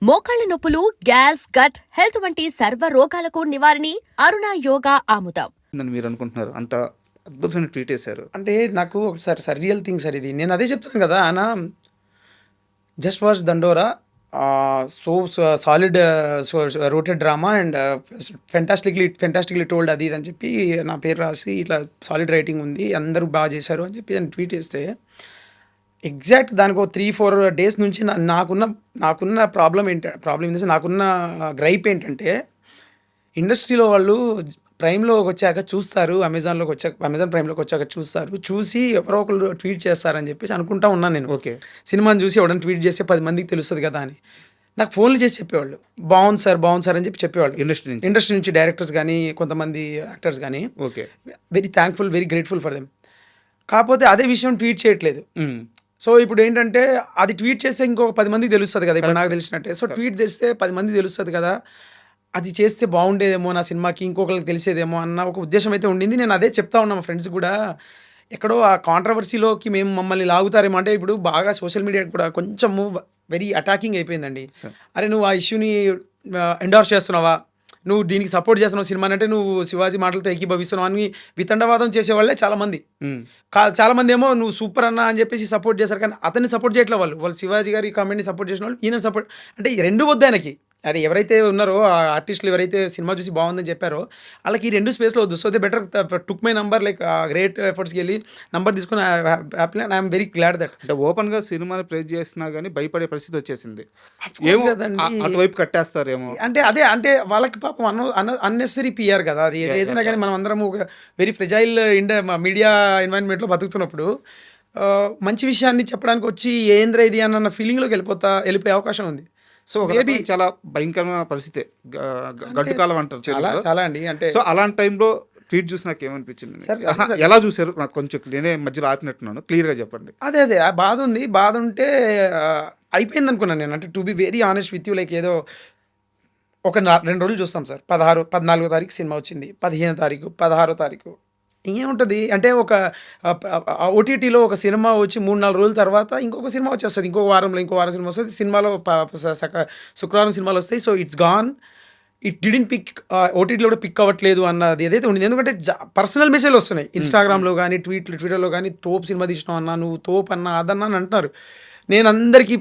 మోకాళ్ల నొప్పులు, gas, gut health వంటి సర్వ రోగాలకు నివారణి అరుణ యోగా ఆముదం. మీరు అనుకుంటున్నారు అంత అద్భుతమైన ట్వీట్ వేశారు అంటే నాకు ఒకసారి సార్ రియల్ థింగ్ సార్ ఇది. నేను అదే చెప్తున్నాను కదా ఆయన just watch Dandora so solid rooted drama and fantastically told అది ఇది అని చెప్పి నా పేరు రాసి ఇట్లా సాలిడ్ రైటింగ్ ఉంది, అందరూ బాగా చేశారు అని చెప్పి నేను ట్వీట్ చేస్తే ఎగ్జాక్ట్ దానికి ఒక 3-4 డేస్ నుంచి నాకున్న ప్రాబ్లం నాకున్న గ్రైప్ ఏంటంటే ఇండస్ట్రీలో వాళ్ళు ప్రైమ్లోకి వచ్చాక చూస్తారు, అమెజాన్ ప్రైమ్లోకి వచ్చాక చూసి ఎవరో ఒకరు ట్వీట్ చేస్తారని చెప్పేసి అనుకుంటా ఉన్నాను నేను. ఓకే, సినిమాని చూసి ఎవడన్నా ట్వీట్ చేస్తే 10 మందికి తెలుస్తుంది కదా అని నాకు ఫోన్లు చేసి చెప్పేవాళ్ళు, బాగుంది సార్ అని చెప్పి చెప్పేవాళ్ళు. ఇండస్ట్రీ నుంచి డైరెక్టర్స్ కానీ కొంతమంది యాక్టర్స్ కానీ. Okay, very thankful, very grateful for them. కాకపోతే అదే విషయం ట్వీట్ చేయట్లేదు. సో ఇప్పుడు ఏంటంటే అది ట్వీట్ చేస్తే ఇంకొక 10 మందికి తెలుస్తుంది కదా, ఇప్పుడు నాకు తెలిసినట్టే. సో ట్వీట్ చేస్తే 10 మందికి తెలుస్తుంది కదా, అది చేస్తే బాగుండేదేమో నా సినిమాకి, ఇంకొకరికి తెలిసేదేమో అన్న ఒక ఉద్దేశం అయితే ఉండింది. నేను అదే చెప్తా ఉన్నా మా ఫ్రెండ్స్ కూడా. ఎక్కడో ఆ కాంట్రవర్సీలోకి మమ్మల్ని లాగుతారేమో అంటే ఇప్పుడు బాగా సోషల్ మీడియా కూడా కొంచెము వెరీ అటాకింగ్ అయిపోయిందండి. అరే నువ్వు ఆ ఇష్యూని ఎండార్స్ చేస్తున్నావా, నువ్వు దీనికి సపోర్ట్ చేస్తున్నావు సినిమా అంటే, నువ్వు శివాజీ మాటలతో ఏకీభవిస్తున్నావు అని వితండవాదం చేసేవాళ్ళే చాలామంది. చాలామంది ఏమో నువ్వు సూపర్ అన్న అని చెప్పేసి సపోర్ట్ చేశారు, కానీ అతన్ని సపోర్ట్ చేయట్లేదు. వాళ్ళు శివాజీ గారి కామెంట్ని సపోర్ట్ చేసిన వాళ్ళు ఈయన సపోర్ట్, అంటే రెండు వద్దు ఆయనకి. అది ఎవరైతే ఉన్నారో ఆ ఆర్టిస్టులు ఎవరైతే సినిమా చూసి బాగుందని చెప్పారో వాళ్ళకి ఈ 2 స్పేస్లో వద్దు. So they better took my number, like great ఎఫర్ట్స్కి వెళ్ళి నంబర్ తీసుకుని ఐఎమ్ వెరీ గ్లాడ్ దట్. అంటే ఓపెన్గా సినిమాని ప్రేజ్ చేసినా కానీ భయపడే పరిస్థితి వచ్చేసింది. అటువైపు కట్టేస్తారేమో అంటే వాళ్ళకి పాపం అన్నెసరీ పిఆర్ కదా అది. ఏదైనా కానీ మనం అందరం ఒక వెరీ ఫ్రెజైల్ మీడియా ఎన్వైరన్మెంట్లో బతుకుతున్నప్పుడు మంచి విషయాన్ని చెప్పడానికి వచ్చి ఏంద్ర ఇది అన్న ఫీలింగ్లోకి వెళ్ళిపోయే అవకాశం ఉంది. సో మేబీ చాలా భయంకరమైన పరిస్థితి, గడ్డు కాలం అంటారు చాలా అండి. అంటే సో అలాంటి టైంలో ట్వీట్ చూసి నాకు ఏమనిపించింది, ఎలా చూసారు? నాకు కొంచెం నేనే మధ్యలో ఆపినట్టున్నాను, క్లియర్గా చెప్పండి. అదే బాధ ఉంటే అయిపోయింది అనుకున్నాను నేను. అంటే to be very honest with you, like ఏదో ఒక 2 రోజులు చూస్తాం సార్. 14వ తారీఖు సినిమా వచ్చింది, 15వ తారీఖు, 16వ తారీఖు ఇంకేముంటుంది అంటే ఒక ఓటీటీలో ఒక సినిమా వచ్చి 3-4 రోజుల తర్వాత ఇంకొక సినిమా వచ్చేస్తుంది, ఇంకో వారం సినిమా వస్తుంది. సినిమాలో శుక్రవారం సినిమాలు వస్తాయి. So it's gone, it didn't pick, ఓటీటీలో కూడా పిక్ అవ్వట్లేదు అన్నది ఏదైతే ఉండింది. ఎందుకంటే పర్సనల్ మెసేజ్లు వస్తున్నాయి ఇన్స్టాగ్రామ్లో కానీ ట్విట్టర్లో కానీ, తోపు సినిమా తీసినావు అన్నా, నువ్వు తోపు అన్నా, అదన్నా అని అంటున్నారు. నేను అందరికీ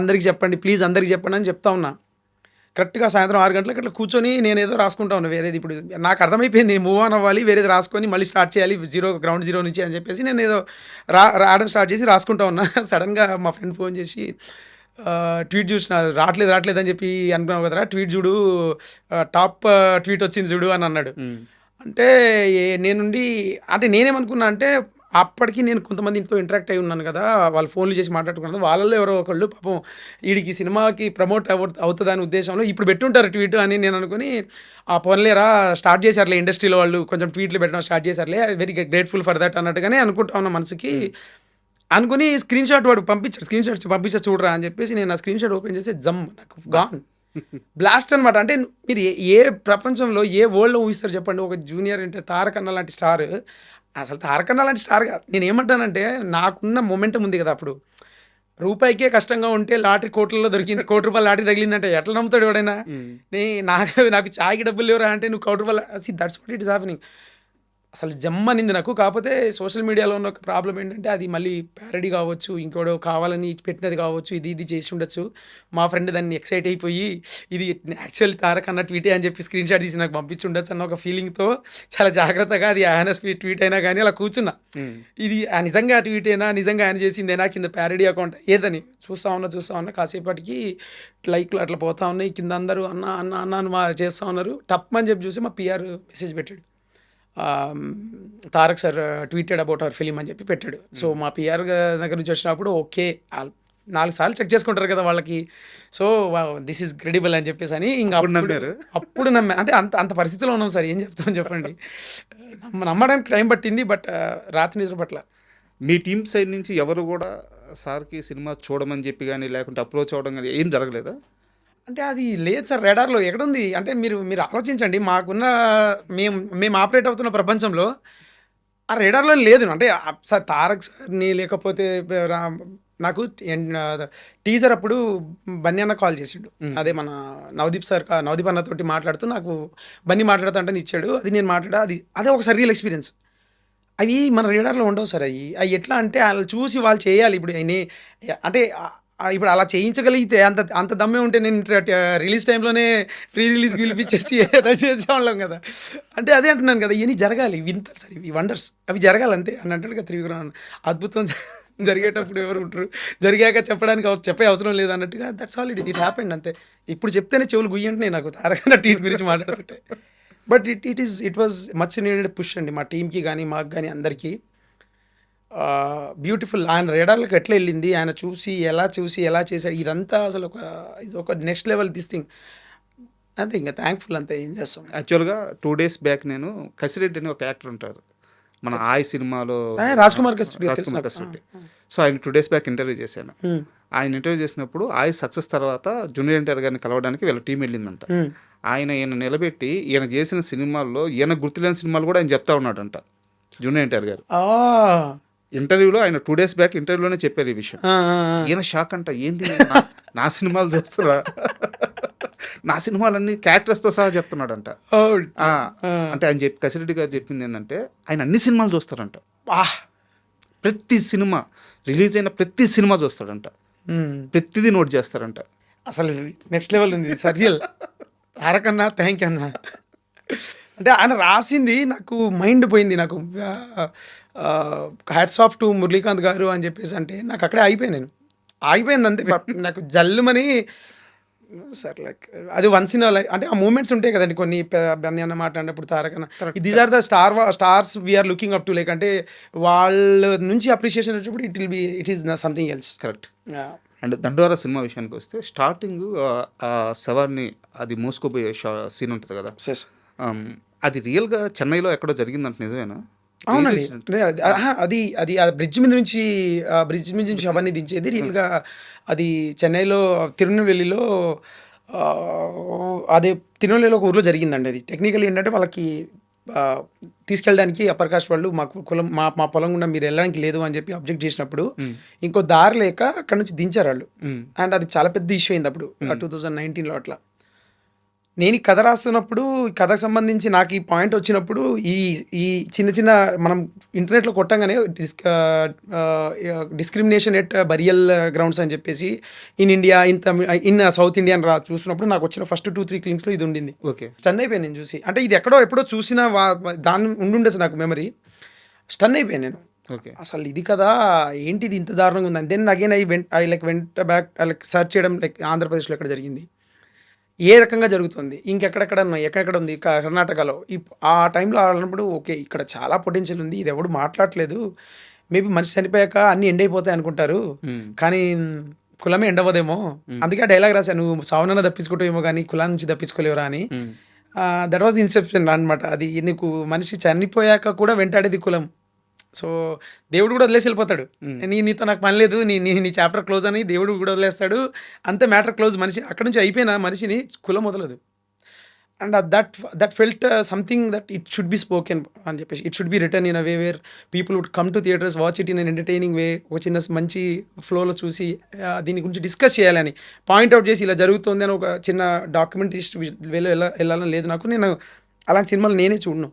అందరికీ చెప్పండి అని చెప్తా ఉన్నా. కరెక్ట్గా సాయంత్రం 6 గంటలకు అట్లా కూర్చొని నేను ఏదో రాసుకుంటా ఉన్నా వేరేది. ఇప్పుడు నాకు అర్థమైపోయింది మూవ్ ఆన్ అవ్వాలి, వేరేది రాసుకొని మళ్ళీ స్టార్ట్ చేయాలి గ్రౌండ్ జీరో నుంచి అని చెప్పేసి నేను ఏదో రాయడం స్టార్ట్ చేసి రాసుకుంటా ఉన్నా. సడన్గా మా ఫ్రెండ్ ఫోన్ చేసి ట్వీట్ చూసిన, రావట్లేదు అని చెప్పి అనుకున్నావు కదరా, ట్వీట్ చూడు, టాప్ ట్వీట్ వచ్చింది చూడు అని అన్నాడు. అంటే నేనేమనుకున్నా అంటే అప్పటికి నేను కొంతమందితో ఇంటరాక్ట్ అయి ఉన్నాను కదా, వాళ్ళు ఫోన్లు చేసి మాట్లాడుకున్నాను. వాళ్ళలో ఎవరో ఒకళ్ళు పాపం వీడికి సినిమాకి ప్రమోట్ అవుతుందని ఉద్దేశంలో ఇప్పుడు పెట్టుంటారు ట్వీట్ అని నేను అనుకుని, ఆ పనులేరా స్టార్ట్ చేశారులే ఇండస్ట్రీలో వాళ్ళు కొంచెం ట్వీట్లు పెట్టడం స్టార్ట్ చేశారులే, వెరీ గ్రేట్ఫుల్ ఫర్ దట్ అన్నట్టుగానే అనుకుంటా ఉన్న మనసుకి. అనుకుని స్క్రీన్ షాట్ వాడు పంపించాడు చూడరా అని చెప్పేసి నేను ఆ స్క్రీన్ షాట్ ఓపెన్ చేసి నాకు గాన్ బ్లాస్ట్ అనమాట. అంటే మీరు ఏ ప్రపంచంలో ఏ వరల్డ్లో ఊహిస్తారు చెప్పండి, ఒక జూనియర్ అంటే తారక్ అన్న లాంటి స్టార్. అసలు తారక్ అన్న లాంటి స్టార్ కాదు. నేను ఏమంటానంటే నాకున్న మొమెంటం ఉంది కదా, అప్పుడు రూపాయికే కష్టంగా ఉంటే లాటరీ కోట్లలో దొరికింది, ₹1 లాటరీ తగిలిందంటే ఎట్లా నమ్ముతాడు ఎవడైనా? నాకు ఛాయ్కి డబ్బులు లేవురా అంటే నువ్వు ₹1 that's what it is happening. అసలు జమ్మనింది నాకు. కాకపోతే సోషల్ మీడియాలో ఉన్న ఒక ప్రాబ్లం ఏంటంటే అది మళ్ళీ ప్యారడీ కావచ్చు, ఇంకోడో కావాలని పెట్టినది కావచ్చు, ఇది చేసి ఉండొచ్చు. మా ఫ్రెండ్ దాన్ని ఎక్సైట్ అయిపోయి ఇది యాక్చువల్ తారక్ అన్న ట్వీటే అని చెప్పి స్క్రీన్ షాట్ తీసి నాకు పంపించి ఉండొచ్చు అన్న ఒక ఫీలింగ్తో చాలా జాగ్రత్తగా, అది ఆయన ట్వీట్ అయినా కానీ అలా కూర్చున్నా. ఇది నిజంగా ట్వీట్ అయినా, నిజంగా ఆయన చేసిందేనా, కింద ప్యారడీ అకౌంట్ ఏదని చూస్తా ఉన్నా. కాసేపటికి లైక్లు అట్లా పోతా ఉన్నాయి, కింద అందరూ అన్న చేస్తూ ఉన్నారు. టప్ అని చెప్పి చూసి మా పిఆర్ మెసేజ్ పెట్టాడు, Tarak sir tweeted about our film అని చెప్పి పెట్టాడు. సో మా పిఆర్ దగ్గర నుంచి వచ్చినప్పుడు ఓకే 4 సార్లు చెక్ చేసుకుంటారు కదా వాళ్ళకి. సో దిస్ ఈజ్ క్రెడిబుల్ అని చెప్పేసి అని ఇంకా అప్పుడు నమ్మా. అంటే అంత పరిస్థితిలో ఉన్నాం సార్, ఏం చెప్తామని చెప్పండి. నమ్మడానికి టైం పట్టింది, బట్ రాత్రి నిద్ర పట్ల. మీ టీమ్ సైడ్ నుంచి ఎవరు కూడా సార్కి సినిమా చూడమని చెప్పి కానీ లేకుంటే అప్రోచ్ అవ్వడం కానీ ఏం జరగలేదా? అంటే అది లేదు సార్, రాడార్లో ఎక్కడుంది అంటే మీరు ఆలోచించండి. మేము ఆపరేట్ అవుతున్న ప్రపంచంలో ఆ రాడార్లో లేదు. అంటే సార్ తారక్ సార్ని లేకపోతే నాకు టీజర్ అప్పుడు బన్నీ అన్న కాల్ చేసిండు. అదే మన నవదీప్ అన్నతోటి మాట్లాడుతూ నాకు బన్నీ మాట్లాడుతుంటే ఇచ్చాడు. అది నేను అదే ఒక సర్రియల్ ఎక్స్పీరియన్స్. అవి మన రేడార్లో ఉండవు సార్. అవి ఎట్లా అంటే వాళ్ళు చూసి వాళ్ళు చేయాలి. ఇప్పుడు అంటే ఇప్పుడు అలా చేయించగలిగితే అంత దమ్మే ఉంటే నేను రిలీజ్ టైంలోనే ప్రీ రిలీజ్ పిలిపించేసి ఏదో చేసేవాళ్ళం కదా. అంటే అదే అంటున్నాను కదా, ఇవన్నీ జరగాలి. వింతలు సార్, ఇవి వండర్స్, అవి జరగాలి అంతే అని అంటాడు కదా త్రివిక్రమ్. అద్భుతం జరిగేటప్పుడు ఎవరు ఉంటారు, జరిగాక చెప్పే అవసరం లేదు అన్నట్టుగా. దట్స్ ఆల్ ఇట్ హ్యాపెండ్ అంతే. ఇప్పుడు చెప్తేనే చెవులు గుయ్యంటున్నాయి నాకు తారక టీం గురించి మాట్లాడుతుంటే. But it was much needed push అండి మా టీంకి కానీ మాకు కానీ అందరికీ. బ్యూటిఫుల్. ఆయన రేడార్లకు ఎట్లా వెళ్ళింది, ఆయన చూసి ఎలా చేశాడు, ఇదంతా అసలు ఒక నెక్స్ట్ లెవెల్ దిస్ థింగ్ అంతే. ఇంకా థ్యాంక్ఫుల్ అంతే, ఏం చేస్తాం. యాక్చువల్గా 2 days బ్యాక్ నేను కసిరెడ్డి అని ఒక యాక్టర్ ఉంటారు మన ఆయ్ సినిమాలో, రాజ్ కుమార్ కసిరెడ్డి. సో ఆయన 2 days బ్యాక్ ఇంటర్వ్యూ చేశాను. ఆయన ఇంటర్వ్యూ చేసినప్పుడు ఆయ్ సక్సెస్ తర్వాత జూనియర్ ఎన్టీఆర్ గారిని కలవడానికి వీళ్ళ టీం వెళ్ళిందంట. ఈయన నిలబెట్టి ఈయన చేసిన సినిమాల్లో ఈయన గుర్తులేని సినిమాలు కూడా ఆయన చెప్తా ఉన్నాడంట జూనియర్ ఎన్టీఆర్ గారు. ఇంటర్వ్యూలో ఆయన 2 days బ్యాక్ ఇంటర్వ్యూలోనే చెప్పారు ఈ విషయం. ఈయన షాక్ అంట, ఏంది నా సినిమాలు చూస్తున్నా, నా సినిమాలన్నీ క్యారెక్టర్స్తో సహా చెప్తున్నాడంట. అంటే ఆయన కసిరెడ్డి గారు చెప్పింది ఏంటంటే ఆయన అన్ని సినిమాలు చూస్తారంట. ప్రతి సినిమా రిలీజ్ అయిన ప్రతి సినిమా చూస్తాడంట, ప్రతిదీ నోట్ చేస్తారంట. అసలు నెక్స్ట్ లెవెల్ ఉంది సరియల్. తారకన్నా థ్యాంక్ యూ అన్న. అంటే ఆయన రాసింది నాకు మైండ్ పోయింది. నాకు హ్యాట్స్ ఆఫ్ టు మురళీకాంత్ గారు అని చెప్పేసి అంటే నాకు అక్కడే ఆగిపోయింది అంతే. నాకు జల్లుమని సార్ లైక్ అది వన్స్ ఇన్ లైఫ్. అంటే ఆ మూమెంట్స్ ఉంటాయి కదండి కొన్ని, బన్నీ అన్న మాట్లాడినప్పుడు తారకన్న, these are the stars we are looking up to. Like అంటే వాళ్ళ నుంచి అప్రిషియేషన్ వచ్చినప్పుడు it is something else. Correct. And Dandora cinema విషయానికి వస్తే స్టార్టింగ్ శవాన్ని అది మోసుకోపోయే సీన్ ఉంటుంది కదా, అది రియల్గా చెన్నైలో ఎక్కడో జరిగిందంట, నిజమేనా? అవునండి. అది బ్రిడ్జ్ మీద నుంచి శవాన్ని దించేది రియల్గా అది చెన్నైలో తిరునెల్వేలిలో, అదే తిరునెల్వేలిలో ఒక ఊర్లో జరిగిందండి. అది టెక్నికల్ ఏంటంటే వాళ్ళకి తీసుకెళ్ళడానికి అప్పర్ కాస్ట్ వాళ్ళు మా పొలం గుండా మీరు వెళ్ళడానికి లేదు అని చెప్పి అబ్జెక్ట్ చేసినప్పుడు ఇంకో దారి లేక అక్కడ నుంచి దించారు వాళ్ళు. అండ్ అది చాలా పెద్ద ఇష్యూ అయింది అప్పుడు 2019లో. అట్లా నేను ఈ కథ రాస్తున్నప్పుడు కథకు సంబంధించి నాకు ఈ పాయింట్ వచ్చినప్పుడు ఈ చిన్న మనం ఇంటర్నెట్లో కొట్టంగానే డిస్క్రిమినేషన్ ఎట్ బరియల్ గ్రౌండ్స్ అని చెప్పేసి in India in south India అని చూసినప్పుడు నాకు వచ్చిన ఫస్ట్ 2-3 క్లింగ్స్లో ఇది ఉండింది. ఓకే, స్టన్ అయిపోయాను నేను చూసి. అంటే ఇది ఎప్పుడో చూసిన దాన్ని ఉండుండొచ్చు నాకు మెమరీ. స్టన్ అయిపోయాను నేను. అసలు ఇది కదా ఏంటిది ఇంత దారుణంగా ఉంది. Then again I went back search చేయడం, లైక్ ఆంధ్రప్రదేశ్లో ఎక్కడ జరిగింది, ఏ రకంగా జరుగుతుంది, ఎక్కడెక్కడ ఉంది, కర్ణాటకలో. ఆ టైంలో ఆడినప్పుడు ఓకే ఇక్కడ చాలా పొటెన్షియల్ ఉంది, ఇది ఎవడు మాట్లాడలేదు, మేబీ మనిషి చనిపోయాక అన్నీ ఎండ్ అయిపోతాయి అనుకుంటారు, కానీ కులమే ఎండవదేమో. అందుకే ఆ డైలాగ్ రాశాను, నువ్వు సావనన్నా తప్పించుకుంటావేమో కానీ కులం నుంచి తప్పించుకోలేవురా అని. దట్ వాజ్ ఇన్సెప్షన్ అనమాట. అది నీకు మనిషి చనిపోయాక కూడా వెంటాడేది కులం. సో దేవుడు కూడా వదిలేసి వెళ్ళిపోతాడు, నీతో నాకు పని లేదు, నీ చాప్టర్ క్లోజ్ అని దేవుడు కూడా వదిలేస్తాడు, అంతే, మ్యాటర్ క్లోజ్. మనిషి అక్కడ నుంచి అయిపోయిన మనిషిని కులం వదలదు. And that felt something that it should be spoken అని చెప్పేసి, it should be written in a way where people would come to theatres, watch it in an entertaining way. ఒక చిన్న మంచి ఫ్లోలో చూసి దీని గురించి డిస్కస్ చేయాలని, పాయింట్అవుట్ చేసి ఇలా జరుగుతుంది అని ఒక చిన్న డాక్యుమెంటరిస్ట్ వేలో వెళ్ళాలని లేదు నాకు. నేను అలాంటి సినిమాలు నేనే చూడను.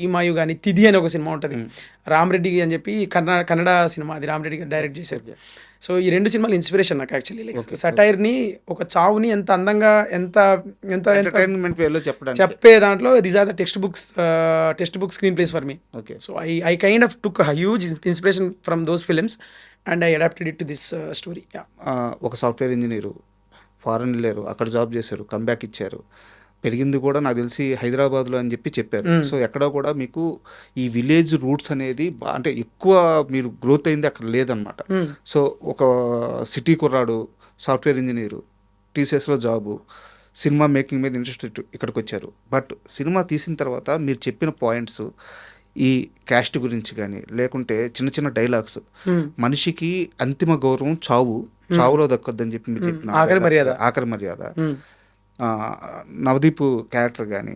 ఈ మాయు కానీ తిథి అని ఒక సినిమా ఉంటుంది, రామరెడ్డి అని చెప్పి కన్నడ సినిమా, అది రామరెడ్డి గారు డైరెక్ట్ చేశారు. సో ఈ 2 సినిమాలు ఇన్స్పిరేషన్ నాకు యాక్చువల్లీ. లైక్ సటైర్ని, ఒక చావుని ఎంత అందంగా ఎంత చెప్పే దాంట్లో these are the textbook screenplays for me. Okay, so I kind of took huge inspiration from those films and I adapted it to this story. ఒక సాఫ్ట్వేర్ ఇంజనీరు, ఫారెన్ వెళ్ళారు, అక్కడ జాబ్ చేశారు, comeback ఇచ్చారు, పెరిగింది కూడా నాకు తెలిసి హైదరాబాద్లో అని చెప్పారు. సో ఎక్కడ కూడా మీకు ఈ విలేజ్ రూట్స్ అనేది అంటే ఎక్కువ మీరు గ్రోత్ అయింది అక్కడ లేదనమాట. సో ఒక సిటీ కుర్రాడు, సాఫ్ట్వేర్ ఇంజనీరు, టీసీఎస్లో జాబు, సినిమా మేకింగ్ మీద ఇంట్రెస్ట్ ఇక్కడికి వచ్చారు. బట్ సినిమా తీసిన తర్వాత మీరు చెప్పిన పాయింట్స్, ఈ క్యాస్ట్ గురించి కానీ లేకుంటే చిన్న డైలాగ్స్, మనిషికి అంతిమ గౌరవం చావులో దక్కొద్దని చెప్పి మీరు చెప్పిన ఆఖరి మర్యాద, నవదీప్ క్యారెక్టర్ కానీ,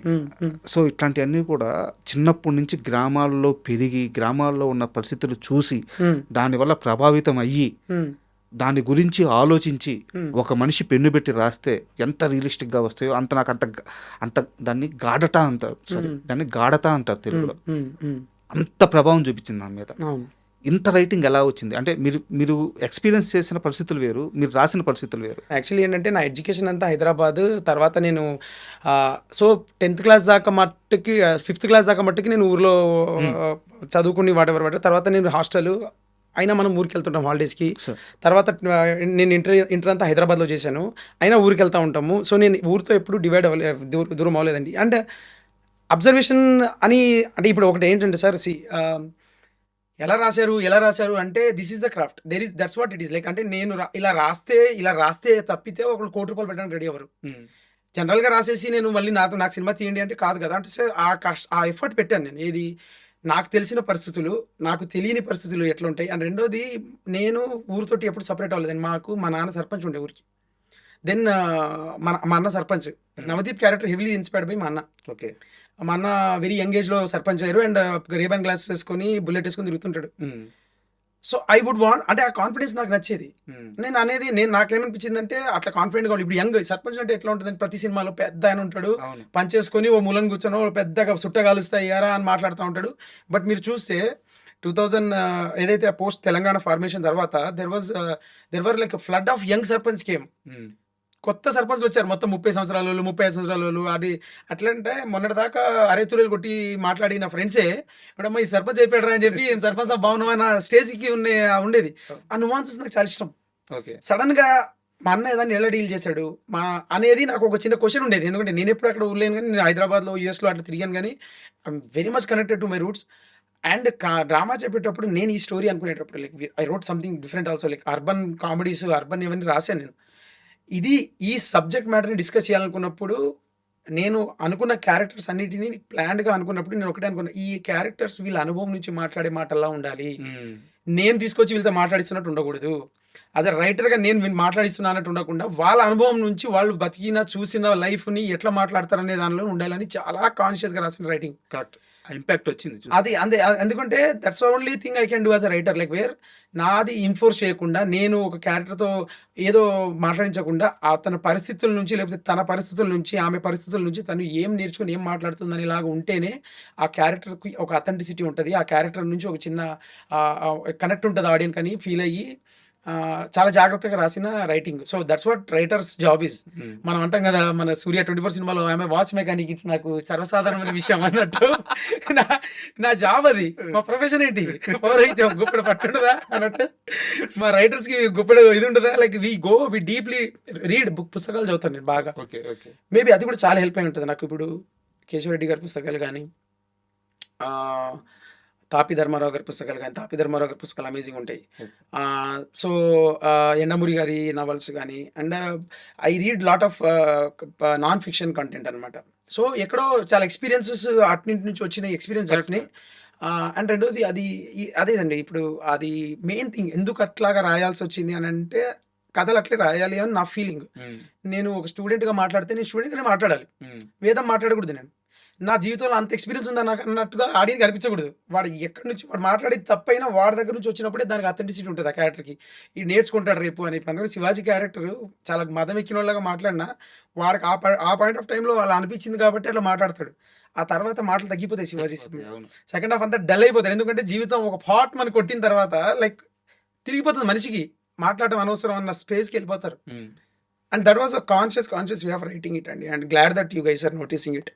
సో ఇట్లాంటివన్నీ కూడా చిన్నప్పటి నుంచి గ్రామాల్లో పెరిగి గ్రామాల్లో ఉన్న పరిస్థితులు చూసి దానివల్ల ప్రభావితం అయ్యి దాని గురించి ఆలోచించి ఒక మనిషి పెన్ను పెట్టి రాస్తే ఎంత రియలిస్టిక్గా వస్తాయో అంత నాకు అంత దాన్ని గాఢత అంటారు, సారీ దాన్ని గాఢత అంటారు తెలుగులో. అంత ప్రభావం చూపించింది నా మీద. ఇంత రైటింగ్ ఎలా వచ్చింది అంటే మీరు ఎక్స్పీరియన్స్ చేసిన పరిస్థితులు వేరు, మీరు రాసిన పరిస్థితులు వేరు. యాక్చువల్లీ ఏంటంటే నా ఎడ్యుకేషన్ అంతా హైదరాబాద్. తర్వాత నేను సో 10th క్లాస్ దాకా మట్టుకి 5th క్లాస్ దాకా మట్టుకి నేను ఊర్లో చదువుకుని వాటెవర్. తర్వాత నేను హాస్టల్ అయినా మనం ఊరికి వెళ్తుంటాం హాలిడేస్కి. తర్వాత నేను ఇంటర్ అంతా హైదరాబాద్లో చేశాను, అయినా ఊరికి వెళ్తూ ఉంటాము. సో నేను ఊరితో ఎప్పుడు డివైడ్ దూరం అవ్వలేదండి. అండ్ అబ్జర్వేషన్ అని అంటే ఇప్పుడు ఒకటి ఏంటంటే సార్ ఎలా రాశారు అంటే this is the craft, that's what it is like. అంటే నేను ఇలా రాస్తే తప్పితే ఒకళ్ళు ₹1 కోటి పెట్టడానికి రెడీ అవ్వరు. జనరల్గా రాసేసి నేను మళ్ళీ నాకు సినిమా తీయండి అంటే కాదు కదా. అంటే ఆ ఎఫర్ట్ పెట్టాను నేను. ఏది నాకు తెలిసిన పరిస్థితులు, నాకు తెలియని పరిస్థితులు ఎట్లా ఉంటాయి. అండ్ రెండోది, నేను ఊరితోటి ఎప్పుడు సపరేట్ అవ్వలేదండి. మా నాన్న సర్పంచ్ ఉండే ఊరికి. దెన్ మా అన్న sarpanch. Navdeep character heavily inspired by మా అన్న. ఓకే. మా అన్న వెరీ యంగ్ ఏజ్లో సర్పంచ్ అయ్యారు. అండ్ రేబాన్ గ్లాస్ వేసుకొని బుల్లెట్ వేసుకొని తిరుగుతుంటాడు. సో ఐ వుడ్ వాంట్, అంటే ఆ కాన్ఫిడెన్స్ నాకు నచ్చేది. నాకేమనిపించింది అంటే అట్లా కాన్ఫిడెంట్గా ఉండి, ఇప్పుడు యంగ్ సర్పంచ్ అంటే ఎట్లా ఉంటుంది, ప్రతి సినిమాలో పెద్ద ఆయన ఉంటాడు, పంచేసుకొని ఓ మూలను కూర్చొని పెద్దగా సుట్టగాలుస్తాయారా అని మాట్లాడుతూ ఉంటాడు. బట్ మీరు చూస్తే 2000 ఏదైతే పోస్ట్ తెలంగాణ ఫార్మేషన్ తర్వాత there were like flood of young sarpanch came. కొత్త సర్పంచ్లు వచ్చారు, మొత్తం 30 సంవత్సరాల వాళ్ళు, 35 సంవత్సరాల వాళ్ళు. అది అట్లంటే మొన్నటిదాకా అరేతురేలు కొట్టి మాట్లాడి నా ఫ్రెండ్సే మేడమ్మ ఈ సర్పంచ్ అయిపోయాడు అని చెప్పి సర్పంచ్ బాగున్నావు అన్న స్టేజ్కి ఉండేది. ఆ నువాన్సెస్ నాకు చాలా ఇష్టం. సడన్ గా మా అన్న ఏదైనా ఎలా డీల్ చేశాడు అనేది నాకు ఒక చిన్న క్వశ్చన్ ఉండేది. ఎందుకంటే నేను ఎప్పుడు అక్కడ ఊర్లేను, కానీ నేను హైదరాబాద్లో యూఎస్లో అట్లా తిరిగాను, కానీ I'm very much connected to my roots. And drama చెప్పేటప్పుడు నేను ఈ స్టోరీ అనుకునేటప్పుడు like I wrote something different also, like urban comedies, urban ఇవన్నీ రాశాను నేను. ఈ సబ్జెక్ట్ మ్యాటర్ని డిస్కస్ చేయాలనుకున్నప్పుడు నేను అనుకున్న క్యారెక్టర్స్ అన్నిటినీ ప్లాన్డ్గా అనుకున్నప్పుడు నేను ఒకటే అనుకున్నా, ఈ క్యారెక్టర్స్ వీళ్ళ అనుభవం నుంచి మాట్లాడే మాటల్లా ఉండాలి. నేను తీసుకొచ్చి వీళ్ళతో మాట్లాడిస్తున్నట్టు ఉండకూడదు. యాజ్ అ రైటర్గా నేను మాట్లాడిస్తున్నా అన్నట్టు ఉండకుండా వాళ్ళ అనుభవం నుంచి వాళ్ళు బతికిన చూసిన లైఫ్ని ఎట్లా మాట్లాడతారనే దానిలో ఉండాలని చాలా కాన్షియస్గా రాసిన రైటింగ్. కరెక్ట్. ఇంపాక్ట్ వచ్చింది అది ఎందుకంటే that's only thing I can do as a writer, like where నాది ఇన్ఫోర్స్ చేయకుండా, నేను ఒక క్యారెక్టర్తో ఏదో మాట్లాడించకుండా తన పరిస్థితుల నుంచి, లేకపోతే తన పరిస్థితుల నుంచి, ఆమె పరిస్థితుల నుంచి తను ఏం నేర్చుకుని ఏం మాట్లాడుతుందని ఇలాగా ఉంటేనే ఆ క్యారెక్టర్కి ఒక అథెంటిసిటీ ఉంటుంది. ఆ క్యారెక్టర్ నుంచి ఒక చిన్న కనెక్ట్ ఉంటుంది ఆడియన్స్ అని ఫీల్ అయ్యి చాలా జాగ్రత్తగా రాసిన writing. So that's what writers job is. మనం అంటాం కదా, మన సూర్య 24 సినిమాలో ఆమె వాచ్ మెకానిక్ ఇచ్చి నాకు సర్వసాధారణమైన విషయం అన్నట్టు నా జాబ్ అది, మా ప్రొఫెషన్ ఏంటి, ఎవరైతే గుప్పెడు పట్టుండదా అన్నట్టు మా రైటర్స్కి గుప్పెడు ఇది ఉండదా. లైక్ వి డీప్లీ రీడ్ పుస్తకాలు చదువుతాను నేను బాగా. మేబీ అది కూడా చాలా హెల్ప్ అయి ఉంటుంది నాకు. ఇప్పుడు కేశవరెడ్డి గారి పుస్తకాలు కానీ, తాపి ధర్మారావు గారి పుస్తకాలు కానీ, తాపి ధర్మారావు గారి పుస్తకాలు అమేజింగ్ ఉంటాయి. సో ఎండమూరి గారి నావల్స్ కానీ, and I read lot of non fiction content అనమాట. సో ఎక్కడో చాలా ఎక్స్పీరియన్సెస్ అట్నింటి నుంచి వచ్చిన ఎక్స్పీరియన్సెస్ని. అండ్ రెండోది అదేదండి, ఇప్పుడు అది మెయిన్ థింగ్ ఎందుకు అట్లాగా రాయాల్సి వచ్చింది అని అంటే, కథలు అట్లే రాయాలి అని నా ఫీలింగ్. నేను ఒక స్టూడెంట్గా మాట్లాడితే నేను స్టూడెంట్గానే మాట్లాడాలి, వేదం మాట్లాడకూడదు. నేను నా జీవితంలో అంత ఎక్స్పీరియన్స్ ఉందా నాకు అన్నట్టుగా ఆడియన్కి అనిపించకూడదు. వాడు ఎక్కడి నుంచి వాడు మాట్లాడేది తప్పైనా వాడి దగ్గర నుంచి వచ్చినప్పుడే దానికి అథెంటిసిటీ ఉంటుంది ఆ క్యారెక్టర్కి. ఈ నేర్చుకుంటాడు రేపు అని. ఇప్పుడు అందుకని శివాజీ క్యారెక్టర్ చాలా మదం ఎక్కిన వాళ్ళగా మాట్లాడినా వాడికి ఆ పాయింట్ ఆఫ్ టైంలో వాళ్ళు అనిపించింది కాబట్టి అట్లా మాట్లాడతాడు. ఆ తర్వాత మాటలు తగ్గిపోతాయి శివాజీ సెకండ్ హాఫ్ అంతా డల్ అయిపోతాడు. ఎందుకంటే జీవితం ఒక పాట్ మనకి కొట్టిన తర్వాత లైక్ తిరిగిపోతుంది మనిషికి, మాట్లాడటం అనవసరం అన్న స్పేస్కి వెళ్ళిపోతారు. And that was a conscious way of writing it అండి. And glad that you guys are noticing it.